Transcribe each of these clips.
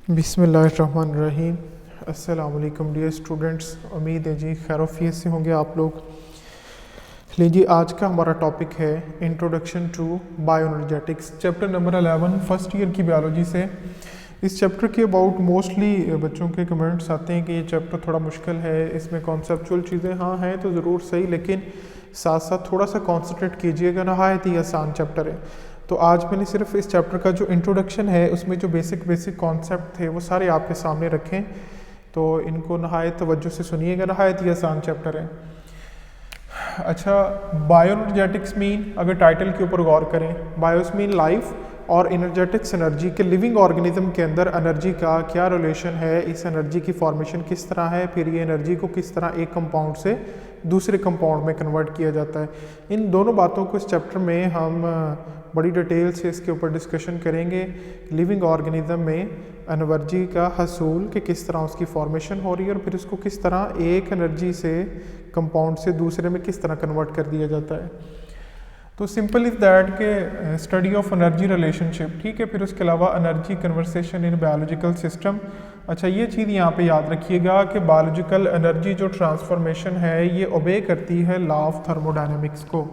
बिस्मिल्लाहिर्रहमानिर्रहीम। अस्सलाम वालेकुम डियर स्टूडेंट्स, उम्मीद है जी खैरोफियत से होंगे आप लोग। लीजिए आज का हमारा टॉपिक है introduction to bioenergetics, chapter number 11 first year की बायोलॉजी से। इस चैप्टर के अबाउट मोस्टली बच्चों के कमेंट्स आते हैं कि ये चैप्टर थोड़ा मुश्किल है, इसमें कॉन्सेप्चुअल चीज़ें हाँ हैं तो ज़रूर सही, लेकिन साथ साथ थोड़ा सा कॉन्सेंट्रेट कीजिएगा, नहायत ही आसान चैप्टर है। तो आज मैंने सिर्फ इस चैप्टर का जो इंट्रोडक्शन है उसमें जो बेसिक कॉन्सेप्ट थे वो सारे आपके सामने रखें, तो इनको नहायत तवज्जो से सुनिएगा, नहायत ही आसान चैप्टर है। अच्छा, बायोएनर्जेटिक्स मीन, अगर टाइटल के ऊपर गौर करें, बायोस मीन लाइफ और एनर्जेटिक्स एनर्जी के लिविंग ऑर्गेनिज्म के अंदर एनर्जी का क्या रिलेशन है, इस एनर्जी की फॉर्मेशन किस तरह है, फिर ये एनर्जी को किस तरह एक कंपाउंड से दूसरे कंपाउंड में कन्वर्ट किया जाता है। इन दोनों बातों को इस चैप्टर में हम बड़ी डिटेल से इसके ऊपर डिस्कशन करेंगे। लिविंग ऑर्गेनिज्म में एनर्जी का हसूल कि किस तरह उसकी फॉर्मेशन हो रही है और फिर उसको किस तरह एक एनर्जी से कंपाउंड से दूसरे में किस तरह कन्वर्ट कर दिया जाता है। तो सिंपल इज़ दैट के स्टडी ऑफ एनर्जी रिलेशनशिप, ठीक है। फिर उसके अलावा energy conversation in biological system. अच्छा, ये चीज़ यहाँ पे याद रखिएगा कि बायोलॉजिकल एनर्जी जो ट्रांसफॉर्मेशन है ये ओबे करती है लॉ ऑफ थर्मोडायनेमिक्स को।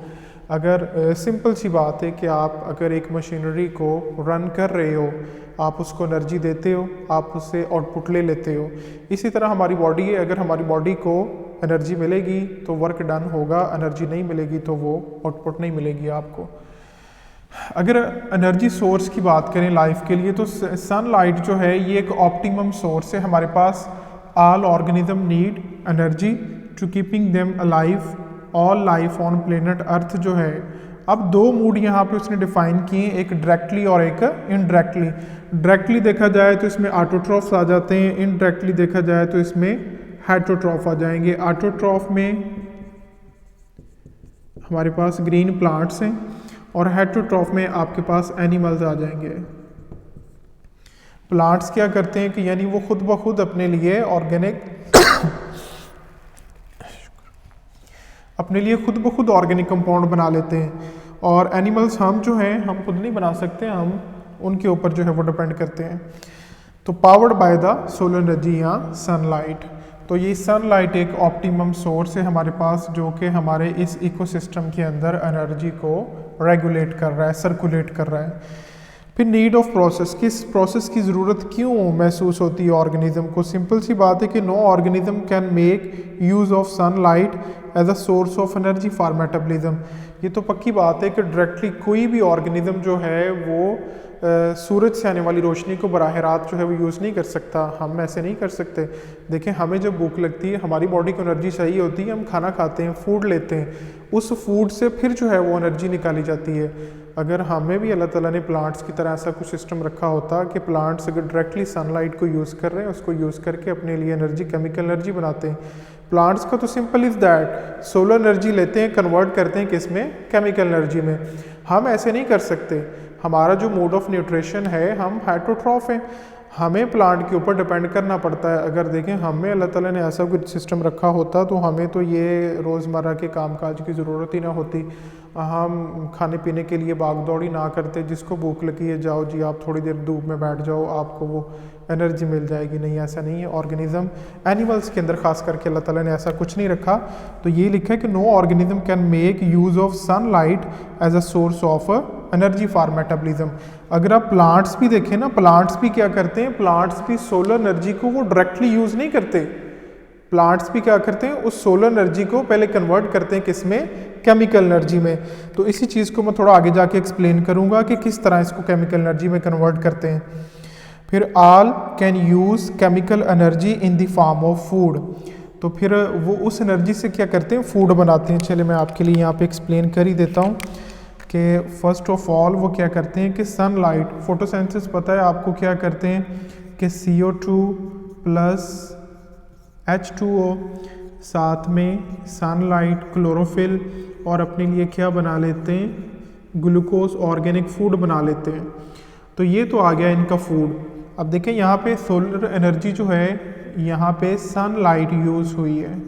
अगर सिंपल सी बात है कि आप अगर एक मशीनरी को रन कर रहे हो, आप उसको एनर्जी देते हो, आप उससे आउटपुट ले लेते हो। इसी तरह हमारी बॉडी है, अगर हमारी बॉडी को एनर्जी मिलेगी तो वर्क डन होगा, एनर्जी नहीं मिलेगी तो वो आउटपुट नहीं मिलेगी आपको। अगर एनर्जी सोर्स की बात करें लाइफ के लिए, तो सनलाइट जो है ये एक ऑप्टिमम सोर्स है हमारे पास। All organism need energy to keeping them alive, all life on planet Earth जो है। अब दो मूड यहाँ पे उसने डिफाइन किए, एक डायरेक्टली और एक इनडायरेक्टली। डायरेक्टली देखा जाए तो इसमें ऑटोट्रॉफ्स आ जाते हैं, इनडायरेक्टली देखा जाए तो इसमें हेटरोट्रॉफ आ जाएंगे। ऑटोट्रॉफ में हमारे पास ग्रीन प्लांट्स हैं और हेटरोट्रॉफ में आपके पास एनिमल्स आ जाएंगे। प्लांट्स क्या करते हैं कि यानी वो खुद ब खुद अपने लिए ऑर्गेनिक अपने लिए खुद ब खुद ऑर्गेनिक कंपाउंड बना लेते हैं, और एनिमल्स हम जो हैं हम खुद नहीं बना सकते, हम उनके ऊपर जो है वो डिपेंड करते हैं। तो powered by the solar energy या सनलाइट। तो ये सनलाइट एक ऑप्टिमम सोर्स है हमारे पास, जो कि हमारे इस इकोसिस्टम के अंदर एनर्जी को रेगुलेट कर रहा है, सर्कुलेट कर रहा है। फिर नीड ऑफ प्रोसेस, किस प्रोसेस की ज़रूरत क्यों महसूस होती है ऑर्गेनिज्म को? सिंपल सी बात है कि no organism can make use of sunlight as a source of energy for metabolism. ये तो पक्की बात है कि डायरेक्टली कोई भी ऑर्गेनिज्म जो है वो सूरज से आने वाली रोशनी को बराह रात जो है वो यूज़ नहीं कर सकता। हम ऐसे नहीं कर सकते। देखें, हमें जब भूख लगती है, हमारी बॉडी को एनर्जी चाहिए होती है, हम खाना खाते हैं, फूड लेते हैं, उस फूड से फिर जो है वो एनर्जी निकाली जाती है। अगर हमें भी अल्लाह ताला ने प्लांट्स की तरह ऐसा कुछ सिस्टम रखा होता कि प्लांट्स अगर डायरेक्टली सनलाइट को यूज़ कर रहे हैं, उसको यूज़ करके अपने लिए एनर्जी, केमिकल एनर्जी बनाते हैं। प्लांट्स का तो simple is that, solar energy लेते हैं, कन्वर्ट करते हैं किस में? केमिकल एनर्जी में। हम ऐसे नहीं कर सकते। हमारा जो मोड ऑफ न्यूट्रिशन है, हम हेटरोट्रॉफ हैं, हमें प्लांट के ऊपर डिपेंड करना पड़ता है। अगर देखें हमें अल्लाह ताला ने ऐसा कुछ सिस्टम रखा होता तो हमें तो ये रोज़मर्रा के कामकाज की ज़रूरत ही ना होती, हम खाने पीने के लिए भाग दौड़ी ना करते। जिसको भूख लगी है, जाओ जी आप थोड़ी देर धूप में बैठ जाओ, आपको वो एनर्जी मिल जाएगी। नहीं, ऐसा नहीं है। ऑर्गेनिज्म, एनिमल्स के अंदर खास करके अल्लाह ताला ने ऐसा कुछ नहीं रखा। तो ये लिखा है कि no organism can make use of sunlight as a source of energy for metabolism. अगर आप प्लांट्स भी देखें ना, प्लांट्स भी क्या करते हैं, प्लांट्स भी सोलर एनर्जी को वो डायरेक्टली यूज़ नहीं करते। प्लांट्स भी क्या करते हैं, उस सोलर एनर्जी को पहले कन्वर्ट करते हैं किस में? केमिकल एनर्जी में। तो इसी चीज़ को मैं थोड़ा आगे जाके एक्सप्लेन करूंगा कि किस तरह इसको केमिकल एनर्जी में कन्वर्ट करते हैं। फिर all can use chemical energy in the form of food. तो फिर वो उस एनर्जी से क्या करते हैं? फूड बनाते हैं। चलिए मैं आपके लिए यहाँ पे एक्सप्लेन कर ही देता हूँ कि फर्स्ट ऑफ ऑल वो क्या करते हैं कि सनलाइट, फोटोसिंथेसिस पता है आपको क्या करते हैं कि CO2 प्लस H2O, साथ में सनलाइट, क्लोरोफिल, और अपने लिए क्या बना लेते हैं? ग्लूकोज, ऑर्गेनिक फूड बना लेते हैं। तो ये तो आ गया इनका फूड। अब देखें यहाँ पे सोलर एनर्जी जो है, यहाँ पे सनलाइट यूज़ हुई है।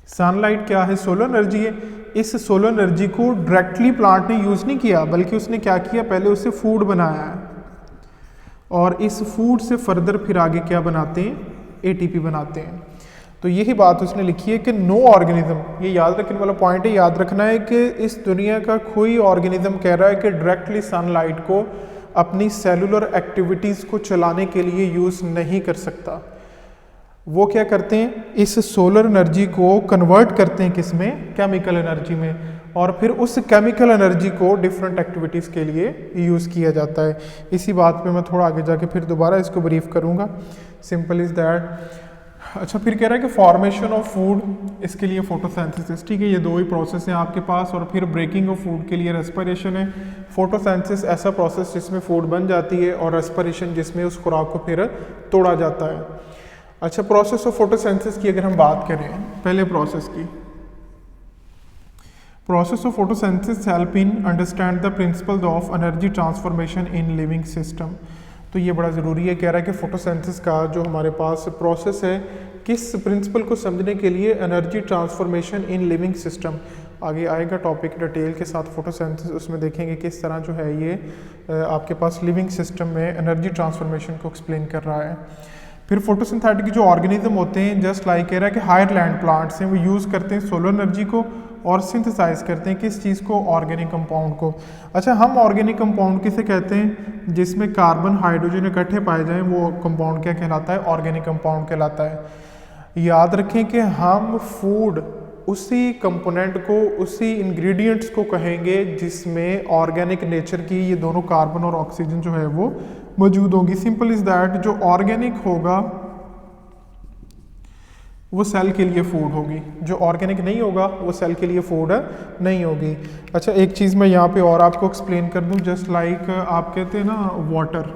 सनलाइट क्या है? सोलर एनर्जी है। इस सोलर एनर्जी को डायरेक्टली प्लांट ने यूज़ नहीं किया, बल्कि उसने क्या किया? पहले उससे फूड बनाया है। और इस फूड से फर्दर फिर आगे क्या बनाते हैं, एटीपी बनाते हैं। तो यही बात उसने लिखी है कि नो ऑर्गेनिज्म, ये याद रखने वाला पॉइंट है, याद रखना है कि इस दुनिया का कोई ऑर्गेनिज्म कह रहा है कि डायरेक्टली सनलाइट को अपनी सेलुलर एक्टिविटीज़ को चलाने के लिए यूज़ नहीं कर सकता। वो क्या करते हैं, इस सोलर एनर्जी को कन्वर्ट करते हैं किस में, केमिकल एनर्जी में, और फिर उस केमिकल एनर्जी को डिफरेंट एक्टिविटीज़ के लिए यूज़ किया जाता है। इसी बात पे मैं थोड़ा आगे जाके फिर दोबारा इसको ब्रीफ करूँगा। Simple is that. अच्छा, फिर कह रहा है कि फॉर्मेशन ऑफ फूड, इसके लिए फोटोसिंथेसिस, ठीक है, ये दो ही प्रोसेस हैं आपके पास। और फिर ब्रेकिंग ऑफ फूड के लिए रेस्पिरेशन है। फोटोसिंथेसिस ऐसा प्रोसेस जिसमें फूड बन जाती है, और रेस्पिरेशन जिसमें उस खुराक को फिर तोड़ा जाता है। अच्छा, प्रोसेस ऑफ फोटोसिंथेसिस की अगर हम बात करें, पहले प्रोसेस की, process of photosynthesis help in understand the principles of energy transformation in living system. तो ये बड़ा ज़रूरी है, कह रहा है कि फोटोसिंथेसिस का जो हमारे पास प्रोसेस है, किस प्रिंसिपल को समझने के लिए, energy transformation in living system. आगे आएगा टॉपिक डिटेल के साथ फोटोसिंथेसिस, उसमें देखेंगे किस तरह जो है ये आपके पास लिविंग सिस्टम में एनर्जी ट्रांसफॉर्मेशन को एक्सप्लेन कर रहा है। फिर फोटोसिंथेटिक जो ऑर्गेनिज्म होते हैं, जस्ट लाइक कह रहा है कि हायर लैंड प्लांट्स हैं, वो यूज़ करते हैं सोलर एनर्जी को और सिंथेसाइज करते हैं किस चीज़ को, ऑर्गेनिक कंपाउंड को। अच्छा, हम ऑर्गेनिक कंपाउंड किसे कहते हैं, जिसमें कार्बन हाइड्रोजन इकट्ठे पाए जाएं, वो कंपाउंड क्या कहलाता है, ऑर्गेनिक कंपाउंड कहलाता है। याद रखें कि हम फूड उसी कंपोनेंट को, उसी इंग्रेडिएंट्स को कहेंगे जिसमें ऑर्गेनिक नेचर की ये दोनों कार्बन और ऑक्सीजन जो है वो मौजूद होगी। सिंपल इज दैट, जो ऑर्गेनिक होगा वो सेल के लिए फूड होगी, जो ऑर्गेनिक नहीं होगा वो सेल के लिए फूड नहीं होगी। अच्छा, एक चीज़ मैं यहाँ पे और आपको एक्सप्लेन कर दूँ, जस्ट लाइक आप कहते हैं ना वाटर,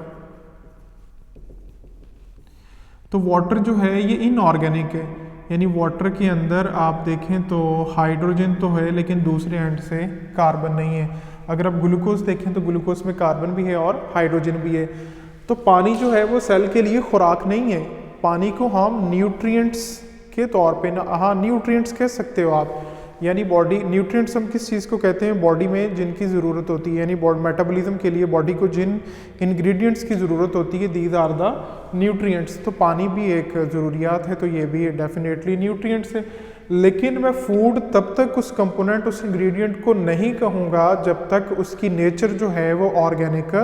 तो वाटर जो है ये इनऑर्गेनिक है, यानी वाटर के अंदर आप देखें तो हाइड्रोजन तो है लेकिन दूसरे एंड से कार्बन नहीं है। अगर आप ग्लूकोज देखें तो ग्लूकोज में कार्बन भी है और हाइड्रोजन भी है। तो पानी जो है वो सेल के लिए खुराक नहीं है, पानी को हम न्यूट्रिएंट्स के तौर पे ना, हाँ न्यूट्रिएंट्स कह सकते हो आप, यानी बॉडी न्यूट्रिएंट्स हम किस चीज़ को कहते हैं, बॉडी में जिनकी ज़रूरत होती है, यानी मेटाबॉलिज्म के लिए बॉडी को जिन इंग्रेडिएंट्स की ज़रूरत होती है, दीज आर द न्यूट्रिएंट्स। तो पानी भी एक ज़रूरियात है, तो ये भी डेफिनेटली न्यूट्रिएंट्स है। लेकिन मैं फूड तब तक उस कंपोनेंट, उस इंग्रेडिएंट को नहीं कहूँगा जब तक उसकी नेचर जो है वो ऑर्गेनिक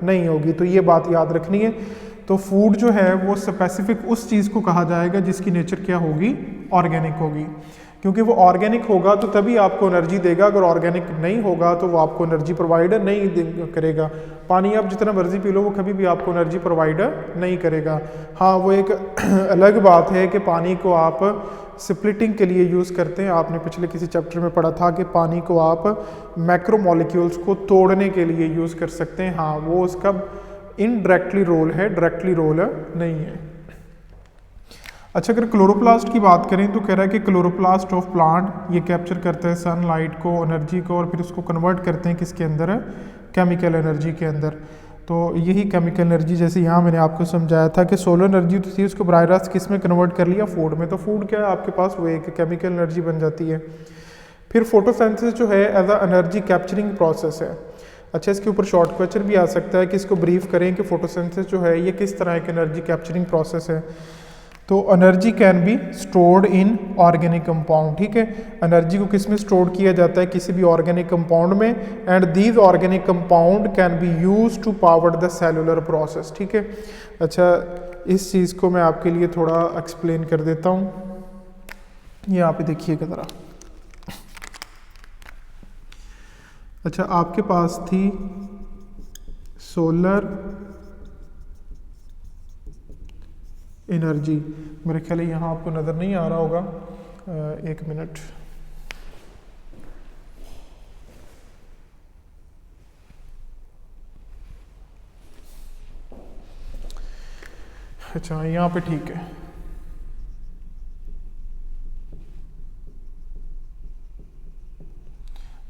नहीं होगी। तो ये बात याद रखनी है। तो फूड जो है वो स्पेसिफिक उस चीज़ को कहा जाएगा जिसकी नेचर क्या होगी, ऑर्गेनिक होगी, क्योंकि वो ऑर्गेनिक होगा तो तभी आपको एनर्जी देगा। अगर ऑर्गेनिक नहीं होगा तो वो आपको एनर्जी प्रोवाइड नहीं करेगा। पानी आप जितना मर्जी पी लो, वो कभी भी आपको एनर्जी प्रोवाइड नहीं करेगा। हाँ, वो एक अलग बात है कि पानी को आप स्प्लिटिंग के लिए यूज़ करते हैं। आपने पिछले किसी चैप्टर में पढ़ा था कि पानी को आप मैक्रोमोलिक्यूल्स को तोड़ने के लिए यूज़ कर सकते हैं। हाँ, वो उसका इनडायरेक्टली रोल है, डायरेक्टली रोल नहीं है। अच्छा, अगर क्लोरोप्लास्ट की बात करें तो कह रहा है कि क्लोरोप्लास्ट ऑफ प्लांट ये कैप्चर करता है सनलाइट को, एनर्जी को, और फिर उसको कन्वर्ट करते हैं किसके अंदर, केमिकल एनर्जी के अंदर। तो यही केमिकल एनर्जी, जैसे यहाँ मैंने आपको समझाया था कि सोलर एनर्जी तो थी, उसको बराह रास्त किस में कन्वर्ट कर लिया, फूड में। तो फूड क्या है आपके पास, वो एक केमिकल एनर्जी बन जाती है। फिर फोटोसिंथेसिस जो है as a energy capturing process है। अच्छा, इसके ऊपर शॉर्ट क्वेश्चन भी आ सकता है कि इसको ब्रीफ करें कि फोटोसिंथेसिस जो है ये किस तरह एक एनर्जी कैप्चरिंग प्रोसेस है। तो energy can be stored in organic compound, ठीक है, एनर्जी को किस में स्टोर किया जाता है, किसी भी ऑर्गेनिक कंपाउंड में, and these organic compound can be use to power the cellular process, ठीक है। अच्छा, इस चीज़ को मैं आपके लिए थोड़ा एक्सप्लेन कर देता हूँ। यहाँ पे देखिएगा ज़रा। अच्छा, आपके पास थी सोलर एनर्जी, मेरे ख्याल है यहाँ आपको नज़र नहीं आ रहा होगा, एक मिनट। अच्छा, यहाँ पे ठीक है।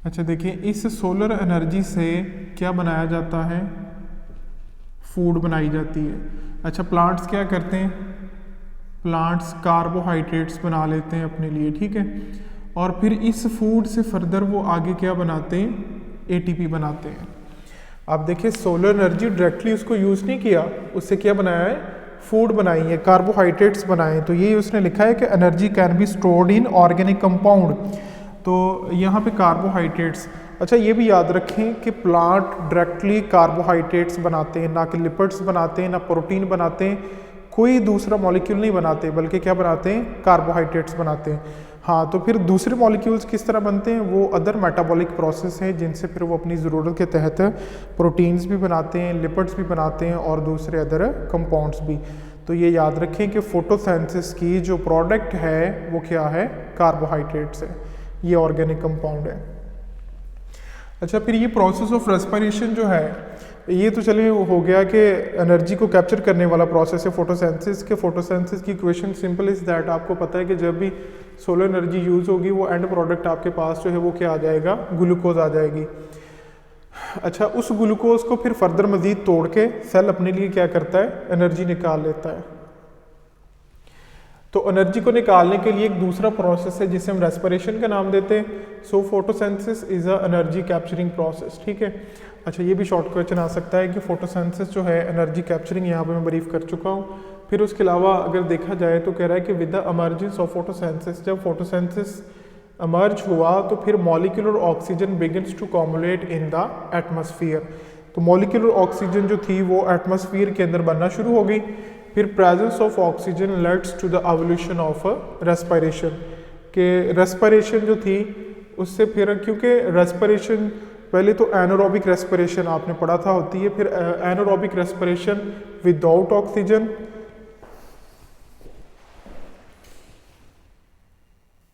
अच्छा, देखिए, इस सोलर एनर्जी से क्या बनाया जाता है, फूड बनाई जाती है। अच्छा, प्लांट्स क्या करते हैं, प्लांट्स कार्बोहाइड्रेट्स बना लेते हैं अपने लिए, ठीक है, और फिर इस फूड से फर्दर वो आगे क्या बनाते हैं, एटीपी बनाते हैं। आप देखिए सोलर एनर्जी डायरेक्टली उसको यूज़ नहीं किया, उससे क्या बनाया है, फूड बनाई है, कार्बोहाइड्रेट्स बनाए। तो ये उसने लिखा है कि energy can be stored in organic compound. तो यहाँ पे कार्बोहाइड्रेट्स, अच्छा ये भी याद रखें कि प्लांट डायरेक्टली कार्बोहाइड्रेट्स बनाते हैं, ना कि लिपिड्स बनाते हैं, ना प्रोटीन बनाते हैं, कोई दूसरा मॉलिक्यूल नहीं बनाते, बल्कि क्या बनाते हैं, कार्बोहाइड्रेट्स बनाते हैं। हाँ, तो फिर दूसरे मॉलिक्यूल्स किस तरह बनते हैं, वो अदर मेटाबॉलिक प्रोसेस हैं जिनसे फिर वो अपनी ज़रूरत के तहत प्रोटीन्स भी बनाते हैं, लिपिड्स भी बनाते हैं और दूसरे अदर कंपाउंड्स भी। तो ये याद रखें कि फोटोसिंथेसिस की जो प्रोडक्ट है वो क्या है, कार्बोहाइड्रेट्स है, ये ऑर्गेनिक कंपाउंड है। अच्छा, फिर ये प्रोसेस ऑफ रेस्पिरेशन जो है, ये तो चलिए हो गया कि एनर्जी को कैप्चर करने वाला प्रोसेस है फोटोसिंथेसिस के। फोटोसिंथेसिस की इक्वेशन सिंपल इज़ दैट, आपको पता है कि जब भी सोलर एनर्जी यूज़ होगी वो एंड प्रोडक्ट आपके पास जो है वो क्या आ जाएगा, ग्लूकोज आ जाएगी। अच्छा, उस ग्लूकोज को फिर फर्दर मज़ीद तोड़ के सेल अपने लिए क्या करता है, एनर्जी निकाल लेता है। तो एनर्जी को निकालने के लिए एक दूसरा प्रोसेस है जिसे हम रेस्पिरेशन का नाम देते हैं। सो photosynthesis is a energy capturing process, ठीक है। अच्छा, ये भी शॉर्ट क्वेश्चन आ सकता है कि फोटोसिंथेसिस जो है एनर्जी कैप्चरिंग, यहाँ पे मैं ब्रीफ कर चुका हूँ। फिर उसके अलावा अगर देखा जाए तो कह रहा है कि with the emergence of photosynthesis, जब फोटोसिंथेसिस एमर्ज हुआ तो फिर molecular oxygen begins to accumulate in the atmosphere. तो मॉलिक्यूलर ऑक्सीजन जो थी वो एटमॉस्फेयर के अंदर बनना शुरू हो गई। फिर presence of oxygen leads to the evolution of respiration, के रेस्पिरेशन जो थी उससे फिर, क्योंकि रेस्पिरेशन पहले तो एनारोबिक रेस्पिरेशन आपने पढ़ा था होती है, फिर एनारोबिक रेस्पिरेशन विदाउट ऑक्सीजन,